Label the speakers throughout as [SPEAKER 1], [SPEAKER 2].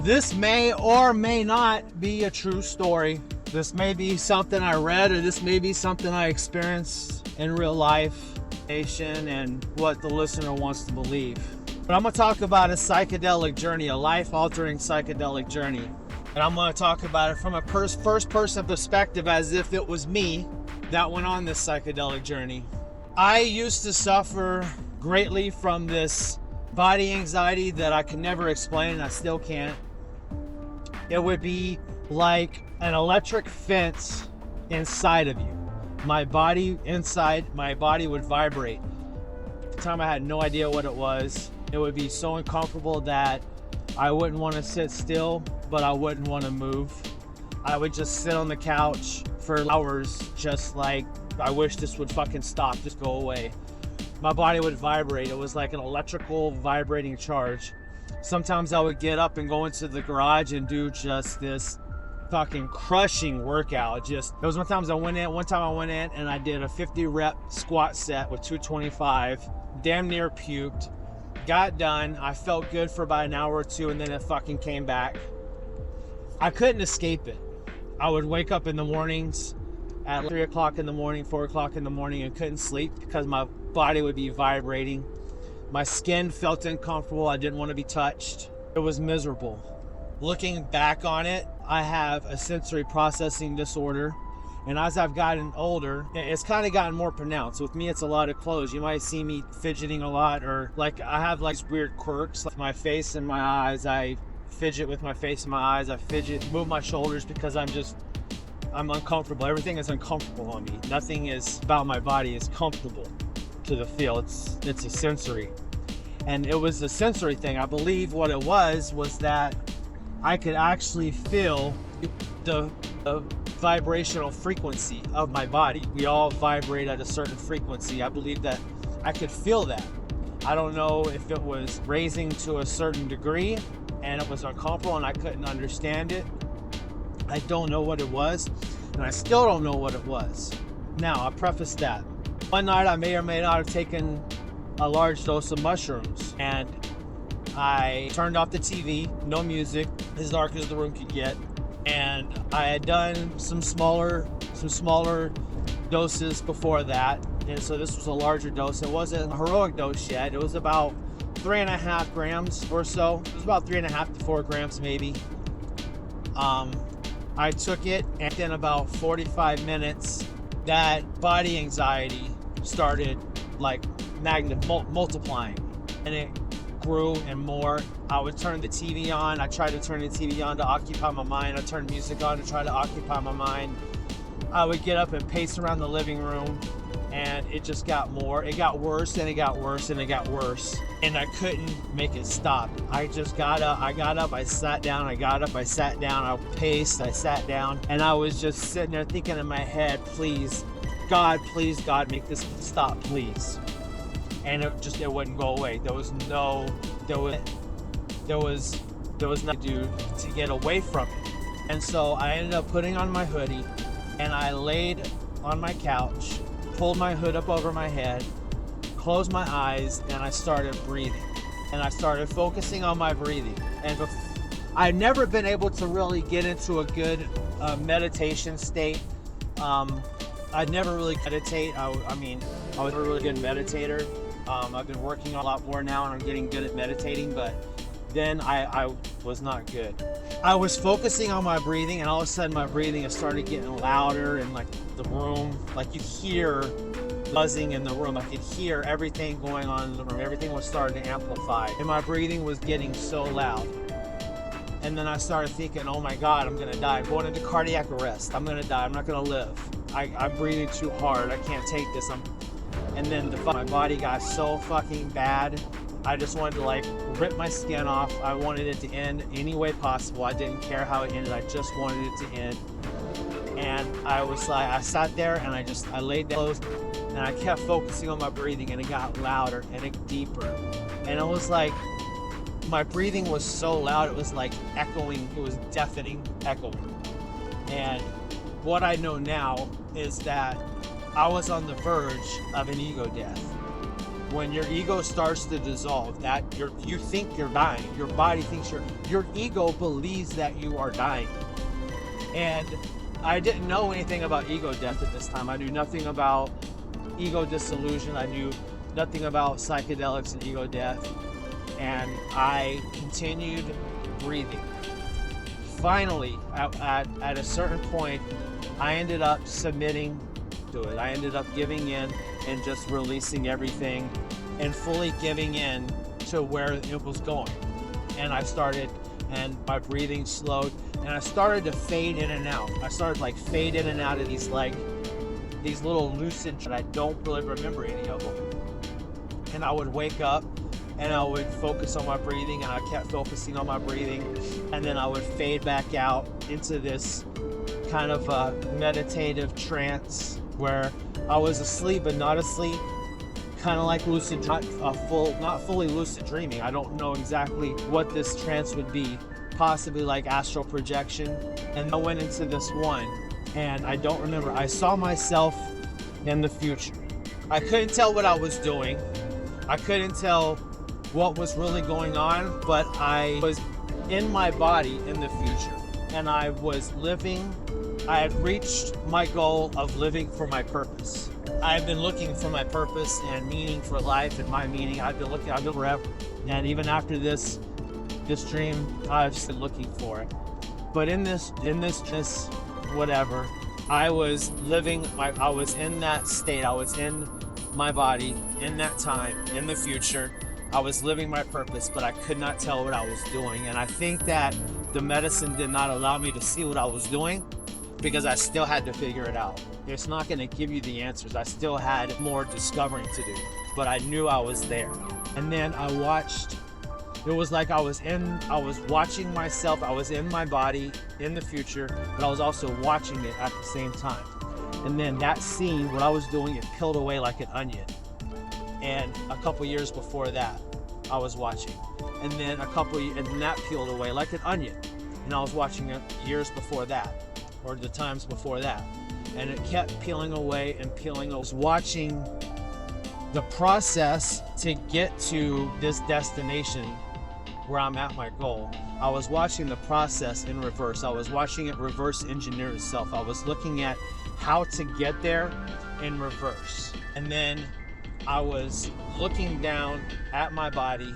[SPEAKER 1] This may or may not be a true story. This may be something I read, or this may be something I experienced in real life, and what the listener wants to believe. But I'm going to talk about a psychedelic journey, a life-altering psychedelic journey. And I'm going to talk about it from a first-person perspective, as if it was me that went on this psychedelic journey. I used to suffer greatly from this body anxiety that I could never explain, and I still can't. It would be like an electric fence inside of you. My body would vibrate. At the time I had no idea what it was. It would be so uncomfortable that I wouldn't want to sit still, but I wouldn't want to move. I would just sit on the couch for hours, just like, I wish this would fucking stop, just go away. My body would vibrate. It was like an electrical vibrating charge. Sometimes I would get up and go into the garage and do just this fucking crushing workout. There was one time I went in and I did a 50 rep squat set with 225, damn near puked, got done. I felt good for about an hour or two, and then it fucking came back. I couldn't escape it. I would wake up in the mornings at 3 o'clock in the morning, 4 o'clock in the morning, and couldn't sleep because my body would be vibrating. My skin felt uncomfortable. I didn't want to be touched. It was miserable. Looking back on it, I have a sensory processing disorder. And as I've gotten older, it's kind of gotten more pronounced. With me, it's a lot of clothes. You might see me fidgeting a lot, or like I have like weird quirks, like my face and my eyes. I fidget with my face and my eyes. I move my shoulders because I'm uncomfortable. Everything is uncomfortable on me. Nothing is about my body is comfortable to the feel. It's a sensory. And it was a sensory thing. I believe what it was that I could actually feel the vibrational frequency of my body. We all vibrate at a certain frequency. I believe that I could feel that. I don't know if it was raising to a certain degree and it was uncomfortable and I couldn't understand it. I don't know what it was, and I still don't know what it was. Now, I preface that. One night I may or may not have taken a large dose of mushrooms, and I turned off the TV, no music, as dark as the room could get, and I had done some smaller doses before that, and so this was a larger dose. It wasn't a heroic dose yet. It was about 3.5 grams or so. It was about 3.5 to 4 grams maybe. I took it, and in about 45 minutes, that body anxiety started like multiplying, and it grew and more. I would turn the TV on. I tried to turn the TV on to occupy my mind. I turned music on to try to occupy my mind. I would get up and pace around the living room, and it just got more. It got worse, and it got worse, and it got worse, and I couldn't make it stop. I just got up. I sat down. I got up. I sat down. I paced. I sat down, and I was just sitting there thinking in my head, please God, make this stop, please. And it wouldn't go away. There was nothing to do to get away from it. And so I ended up putting on my hoodie, and I laid on my couch, pulled my hood up over my head, closed my eyes, and I started breathing. And I started focusing on my breathing. And I'd never been able to really get into a good meditation state. I'd never really meditate. I was a really good meditator. I've been working a lot more now, and I'm getting good at meditating, but then I was not good. I was focusing on my breathing, and all of a sudden my breathing started getting louder, and like the room, like you hear buzzing in the room. I could hear everything going on in the room. Everything was starting to amplify, and my breathing was getting so loud. And then I started thinking, oh my God, I'm gonna die. I'm going into cardiac arrest. I'm gonna die. I'm not gonna live. I'm breathing too hard. I can't take this. And then my body got so fucking bad. I just wanted to like rip my skin off. I wanted it to end any way possible. I didn't care how it ended. I just wanted it to end. And I sat there and I laid down and I kept focusing on my breathing, and it got louder and it deeper. And it was like, my breathing was so loud, it was like echoing, it was deafening, echoing. And what I know now is that I was on the verge of an ego death. when your ego starts to dissolve, that you think you're dying. Your body thinks your ego believes that you are dying. And I didn't know anything about ego death at this time. I knew nothing about ego dissolution. I knew nothing about psychedelics and ego death. And I continued breathing. Finally, at a certain point, I ended up submitting to it. I ended up giving in and just releasing everything and fully giving in to where it was going. And I started, and my breathing slowed, and I started to fade in and out. I started like fade in and out of these little lucid, and I don't really remember any of them. And I would wake up and I would focus on my breathing, and I kept focusing on my breathing, and then I would fade back out into this kind of a meditative trance where I was asleep but not asleep, kind of like lucid, not fully lucid dreaming. I don't know exactly what this trance would be, possibly like astral projection. And I went into this one, and I don't remember. I saw myself in the future. I couldn't tell what I was doing. I couldn't tell what was really going on, but I was in my body in the future, and I was living. I had reached my goal of living for my purpose. I've been looking for my purpose and meaning for life, and my meaning I've been forever. And even after this dream, I've been looking for it. But in this whatever, I was living, I was in that state. I was in my body in that time, in the future. I was living my purpose, but I could not tell what I was doing. And I think that the medicine did not allow me to see what I was doing, because I still had to figure it out. It's not going to give you the answers. I still had more discovering to do, but I knew I was there. And then I watched, it was like I was watching myself. I was in my body in the future, but I was also watching it at the same time. And then that scene, what I was doing, it peeled away like an onion. And a couple years before that, I was watching. And then and that peeled away like an onion. And I was watching it years before that, or the times before that. And it kept peeling away and peeling. I was watching the process to get to this destination where I'm at my goal. I was watching the process in reverse. I was watching it reverse engineer itself. I was looking at how to get there in reverse. And then I was looking down at my body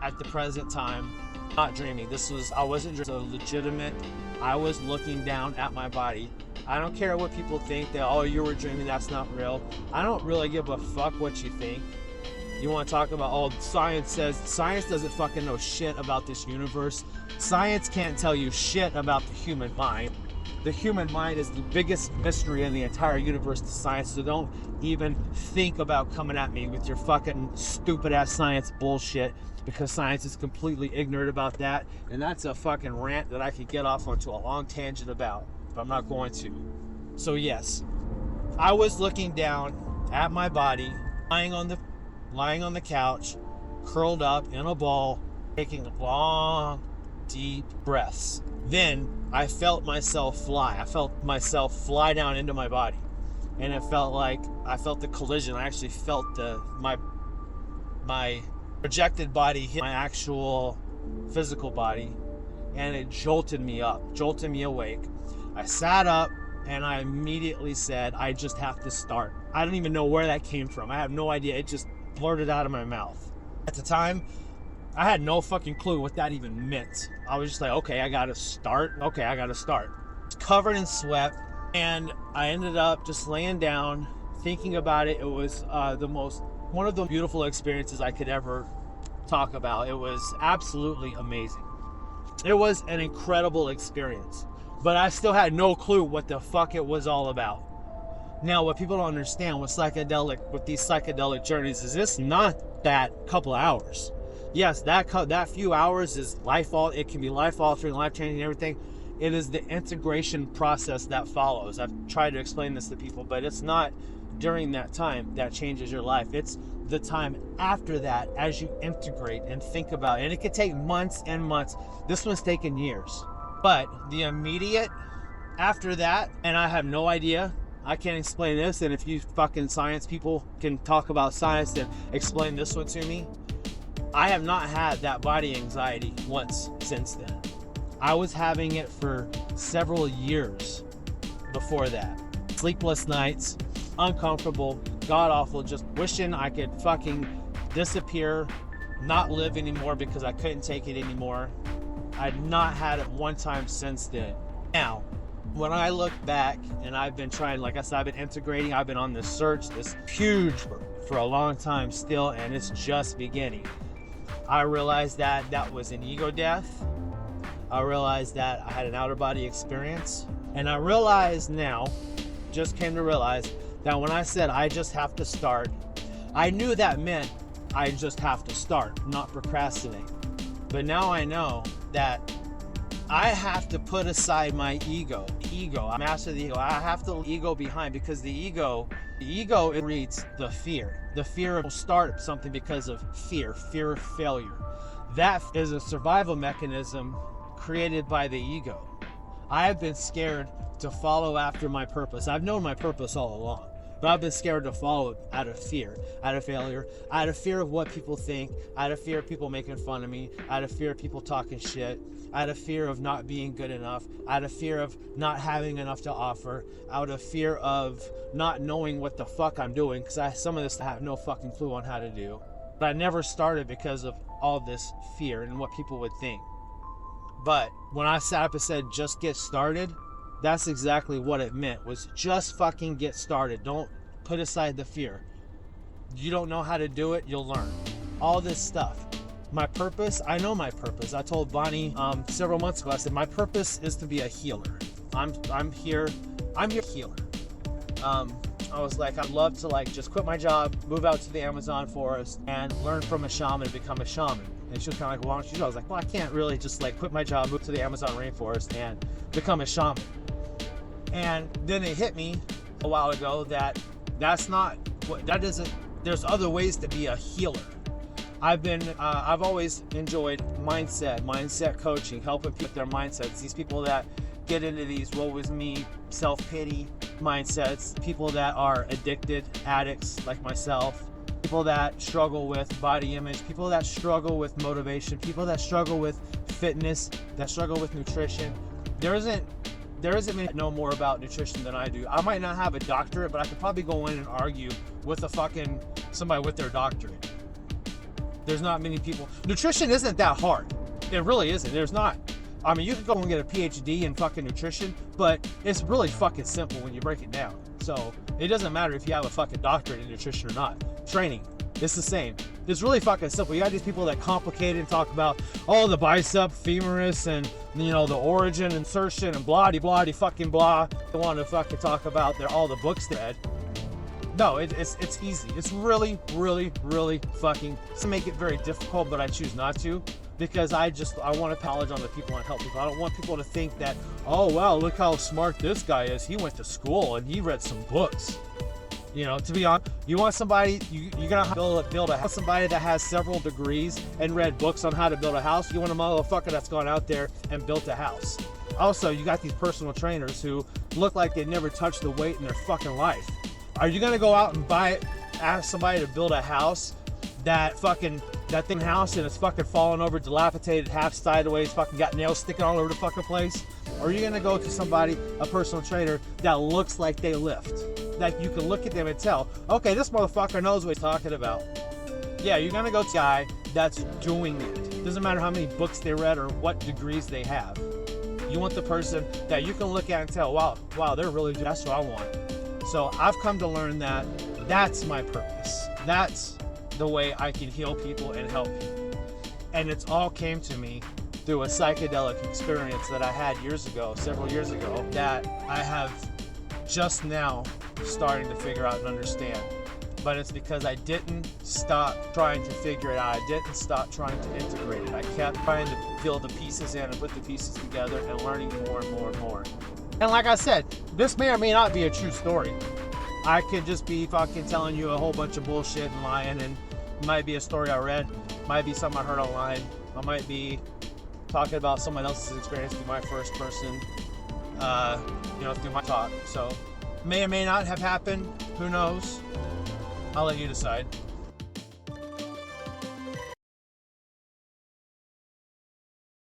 [SPEAKER 1] at the present time, not dreaming. I wasn't just a legitimate, I was looking down at my body. I don't care what people think that, oh, you were dreaming, that's not real. I don't really give a fuck what you think. You want to talk about, oh, science doesn't fucking know shit about this universe. Science can't tell you shit about the human mind. The human mind is the biggest mystery in the entire universe to science, so don't even think about coming at me with your fucking stupid ass science bullshit, because science is completely ignorant about that, and that's a fucking rant that I could get off onto a long tangent about, but I'm not going to. So yes, I was looking down at my body, lying on the couch, curled up in a ball, taking long, deep breaths. Then I felt myself fly. I felt myself fly down into my body, and it felt like I felt the collision. I actually felt my projected body hit my actual physical body, and it jolted me awake. I sat up, and I immediately said, I just have to start. I don't even know where that came from. I have no idea. It just blurted out of my mouth. At the time, I had no fucking clue what that even meant. I was just like, okay, I gotta start. It's covered in sweat, and I ended up just laying down, thinking about it. It was one of the beautiful experiences I could ever talk about. It was absolutely amazing. It was an incredible experience, but I still had no clue what the fuck it was all about. Now, what people don't understand with these psychedelic journeys is it's not that couple of hours. Yes, that few hours is it can be life-altering, life-changing, everything. It is the integration process that follows. I've tried to explain this to people, but it's not during that time that changes your life. It's the time after that, as you integrate and think about it. And it could take months and months. This one's taken years. But the immediate after that, and I have no idea I can't explain this, and if you fucking science people can talk about science and explain this one to me, I have not had that body anxiety once since then. I was having it for several years before that. Sleepless nights, uncomfortable, god awful, just wishing I could fucking disappear, not live anymore because I couldn't take it anymore. I'd not had it one time since then. Now, when I look back, and I've been trying, like I said, I've been integrating, I've been on this search, this huge for a long time still, and it's just beginning. I realized that that was an ego death. I realized that I had an outer body experience. And I realized now, just came to realize that when I said I just have to start, I knew that meant I just have to start, not procrastinate. But now I know that I have to put aside my ego. I master the ego. I have to leave ego behind, because the ego it breeds the fear of start something because of fear of failure. That is a survival mechanism created by the ego. I have been scared to follow after my purpose. I've known my purpose all along, but I've been scared to follow it out of fear, out of failure, out of fear of what people think, out of fear of people making fun of me, out of fear of people talking shit, out of fear of not being good enough, out of fear of not having enough to offer, out of fear of not knowing what the fuck I'm doing, because some of this I have no fucking clue on how to do. But I never started because of all this fear and what people would think. But when I sat up and said, just get started, that's exactly what it meant, was just fucking get started. Don't put aside the fear. You don't know how to do it, you'll learn. All this stuff. My purpose, I know my purpose. I told Bonnie several months ago, I said, my purpose is to be a healer. I'm here healer. I was like, I'd love to like just quit my job, move out to the Amazon forest and learn from a shaman and become a shaman. And she was kind of like, well, why don't you do it? I was like, well, I can't really just like quit my job, move to the Amazon rainforest and become a shaman. And then it hit me a while ago that that's not what, that isn't, there's other ways to be a healer. I've always enjoyed mindset coaching, helping people with their mindsets. These people that get into these woe is me, self-pity mindsets, people that are addicted, addicts like myself, people that struggle with body image, people that struggle with motivation, people that struggle with fitness, that struggle with nutrition. There isn't many that know more about nutrition than I do. I might not have a doctorate, but I could probably go in and argue with somebody with their doctorate. There's not many people. Nutrition isn't that hard. It really isn't. There's not. I mean, you can go and get a PhD in fucking nutrition, but it's really fucking simple when you break it down. So it doesn't matter if you have a fucking doctorate in nutrition or not. Training, it's the same. It's really fucking simple. You got these people that complicate it and talk about, oh, the bicep, femoris, and you know, the origin, insertion, and blah-de-blah-de fucking blah. They want to fucking talk about all the books they read. No, it's easy. It's really, really, really fucking, to make it very difficult, but I choose not to, because I want to knowledge on the people and help people. I don't want people to think that, oh wow, look how smart this guy is. He went to school and he read some books. You know, to be honest, you want somebody, you're gonna build a house. Somebody that has several degrees and read books on how to build a house. You want a motherfucker that's gone out there and built a house. Also, you got these personal trainers who look like they never touched the weight in their fucking life. Are you gonna go out and ask somebody to build a house that thing house and it's fucking falling over, dilapidated, half sideways, fucking got nails sticking all over the fucking place? Or are you gonna go to somebody, a personal trainer, that looks like they lift? That you can look at them and tell, okay, this motherfucker knows what he's talking about. Yeah, you're gonna go to a guy that's doing it. Doesn't matter how many books they read or what degrees they have. You want the person that you can look at and tell, wow, they're really good. That's what I want. So I've come to learn that that's my purpose. That's the way I can heal people and help people. And it's all came to me through a psychedelic experience that I had several years ago, that I have just now starting to figure out and understand. But it's because I didn't stop trying to figure it out. I didn't stop trying to integrate it. I kept trying to fill the pieces in and put the pieces together and learning more and more and more. And like I said, this may or may not be a true story. I could just be fucking telling you a whole bunch of bullshit and lying, and it might be a story I read, might be something I heard online, I might be talking about someone else's experience through my first person, through my talk. So May or may not have happened. Who knows? I'll let you decide.